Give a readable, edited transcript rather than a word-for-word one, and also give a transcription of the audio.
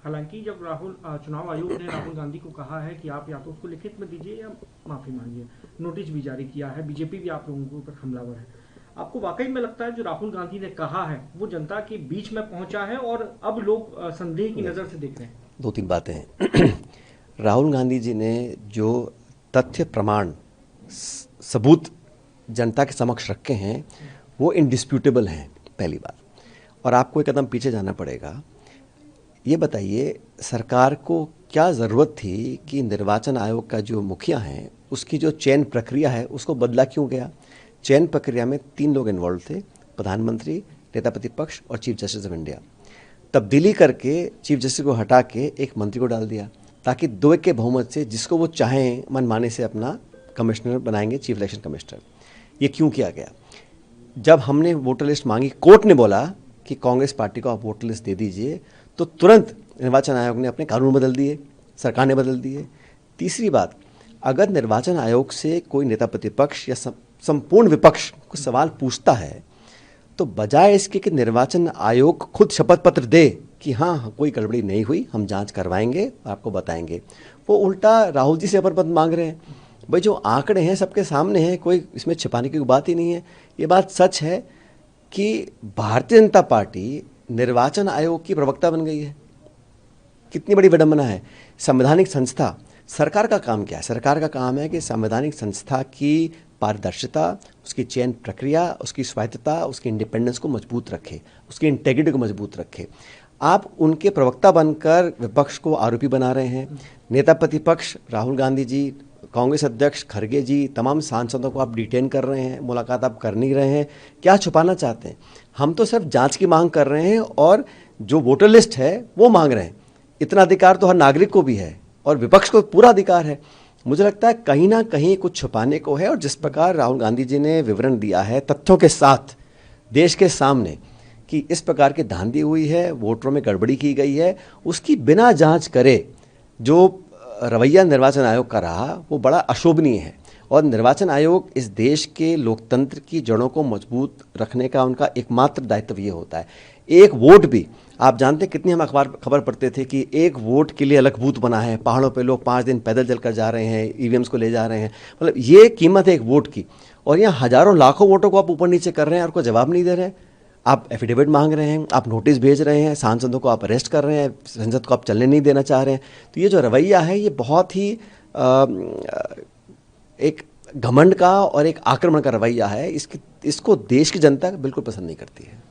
हालांकि जब चुनाव आयोग ने राहुल गांधी को कहा है कि आप या तो उसको लिखित में दीजिए या माफी मांगिए, नोटिस भी जारी किया है, बीजेपी भी आप लोगों के ऊपर हमलावर है, आपको वाकई में लगता है जो राहुल गांधी ने कहा है वो जनता के बीच में पहुंचा है और अब लोग संदेह की नजर से देख रहे हैं? दो तीन बातें हैं। राहुल गांधी जी ने जो तथ्य प्रमाण सबूत जनता के समक्ष रखे हैं वो इंडिस्प्यूटेबल हैं, पहली बात। और आपको एक कदम पीछे जाना पड़ेगा। ये बताइए सरकार को क्या ज़रूरत थी कि निर्वाचन आयोग का जो मुखिया है उसकी जो चयन प्रक्रिया है उसको बदला क्यों गया? चयन प्रक्रिया में 3 लोग इन्वॉल्व थे, प्रधानमंत्री, नेता प्रतिपक्ष और चीफ जस्टिस ऑफ इंडिया। तब्दीली करके चीफ जस्टिस को हटा के एक मंत्री को डाल दिया ताकि 2 के बहुमत से जिसको वो चाहें मनमाने से अपना कमिश्नर बनाएंगे, चीफ इलेक्शन कमिश्नर। ये क्यों किया गया? जब हमने वोटर लिस्ट मांगी, कोर्ट ने बोला कि कांग्रेस पार्टी को आप वोटर लिस्ट दे दीजिए, तो तुरंत निर्वाचन आयोग ने अपने कानून बदल दिए, सरकार ने बदल दिए। तीसरी बात, अगर निर्वाचन आयोग से कोई नेता प्रतिपक्ष या संपूर्ण विपक्ष को सवाल पूछता है तो बजाय इसके कि निर्वाचन आयोग खुद शपथ पत्र दे कि हाँ कोई गड़बड़ी नहीं हुई, हम जांच करवाएंगे, आपको बताएंगे, वो उल्टा राहुल जी से शपथ पत्र मांग रहे हैं। भाई जो आंकड़े हैं सबके सामने हैं, कोई इसमें छिपाने की बात ही नहीं है। ये बात सच है कि भारतीय जनता पार्टी निर्वाचन आयोग की प्रवक्ता बन गई है। कितनी बड़ी विडंबना है। संवैधानिक संस्था, सरकार का काम क्या है? सरकार का काम है कि संवैधानिक संस्था की पारदर्शिता, उसकी चयन प्रक्रिया, उसकी स्वायत्तता, उसकी इंडिपेंडेंस को मजबूत रखे, उसकी इंटेग्रिटी को मजबूत रखे। आप उनके प्रवक्ता बनकर विपक्ष को आरोपी बना रहे हैं। नेता प्रतिपक्ष राहुल गांधी जी, कांग्रेस अध्यक्ष खड़गे जी, तमाम सांसदों को आप डिटेन कर रहे हैं, मुलाकात आप कर नहीं रहे हैं। क्या छुपाना चाहते हैं? हम तो सिर्फ जांच की मांग कर रहे हैं और जो वोटर लिस्ट है वो मांग रहे हैं। इतना अधिकार तो हर नागरिक को भी है और विपक्ष को पूरा अधिकार है। मुझे लगता है कहीं ना कहीं कुछ छुपाने को है। और जिस प्रकार राहुल गांधी जी ने विवरण दिया है तथ्यों के साथ देश के सामने कि इस प्रकार की धांधली हुई है, वोटरों में गड़बड़ी की गई है, उसकी बिना जांच करे जो रवैया निर्वाचन आयोग का रहा वो बड़ा अशोभनीय है। और निर्वाचन आयोग इस देश के लोकतंत्र की जड़ों को मजबूत रखने का उनका एकमात्र दायित्व ये होता है। एक वोट भी, आप जानते हैं कितनी हम अखबार खबर पढ़ते थे कि एक वोट के लिए अलग बूथ बना है, पहाड़ों पे लोग 5 दिन पैदल चलकर जा रहे हैं, ईवीएम्स को ले जा रहे हैं। मतलब ये कीमत है एक वोट की। और यहाँ हजारों लाखों वोटों को आप ऊपर नीचे कर रहे हैं और कोई जवाब नहीं दे रहे हैं। आप एफिडेविट मांग रहे हैं, आप नोटिस भेज रहे हैं, सांसदों को आप अरेस्ट कर रहे हैं, संसद को आप चलने नहीं देना चाह रहे हैं। तो ये जो रवैया है ये बहुत ही एक घमंड का और एक आक्रमण का रवैया है। इसको देश की जनता बिल्कुल पसंद नहीं करती है।